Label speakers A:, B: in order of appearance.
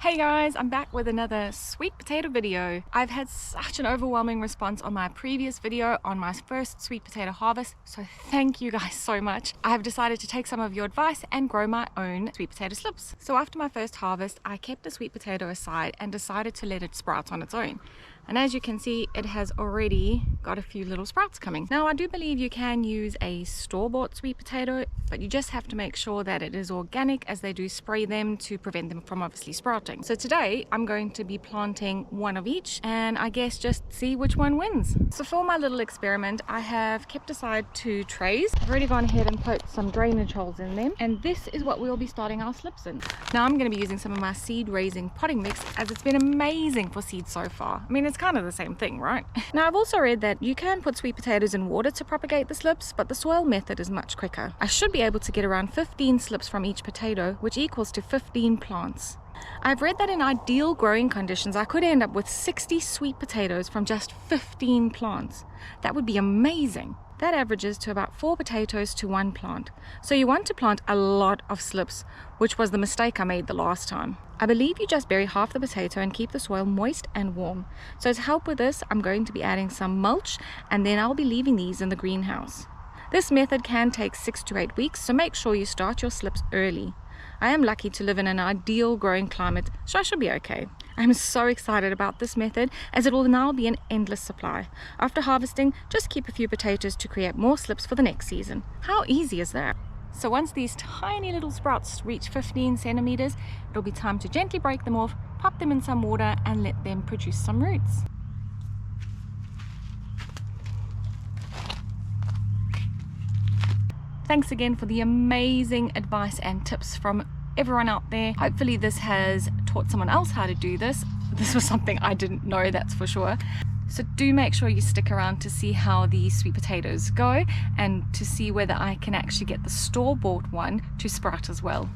A: Hey guys, I'm back with another sweet potato video. I've had such an overwhelming response on my previous video on my first sweet potato harvest, so thank you guys so much. I have decided to take some of your advice and grow my own sweet potato slips. So after my first harvest, I kept the sweet potato aside and decided to let it sprout on its own. And as you can see, it has already got a few little sprouts coming. Now, I do believe you can use a store-bought sweet potato, but you just have to make sure that it is organic, as they do spray them to prevent them from obviously sprouting. So today I'm going to be planting one of each and I guess just see which one wins. So for my little experiment, I have kept aside 2 trays. I've already gone ahead and put some drainage holes in them, and this is what we'll be starting our slips in. Now I'm going to be using some of my seed raising potting mix, as it's been amazing for seeds so far. I mean, it's kind of the same thing, right? Now I've also read that you can put sweet potatoes in water to propagate the slips, but the soil method is much quicker. I should be able to get around 15 slips from each potato, which equals to 15 plants. I've read that in ideal growing conditions I could end up with 60 sweet potatoes from just 15 plants. That would be amazing. That averages to about 4 potatoes to 1 plant. So you want to plant a lot of slips, which was the mistake I made the last time. I believe you just bury half the potato and keep the soil moist and warm. So to help with this, I'm going to be adding some mulch, and then I'll be leaving these in the greenhouse. This method can take 6 to 8 weeks, so make sure you start your slips early. I am lucky to live in an ideal growing climate, so I should be okay. I'm so excited about this method, as it will now be an endless supply. After harvesting, just keep a few potatoes to create more slips for the next season. How easy is that? So once these tiny little sprouts reach 15 centimeters, it'll be time to gently break them off, pop them in some water and let them produce some roots. Thanks again for the amazing advice and tips from everyone out there. Hopefully this has taught someone else how to do this. This was something I didn't know, that's for sure. So do make sure you stick around to see how the sweet potatoes go and to see whether I can actually get the store-bought one to sprout as well.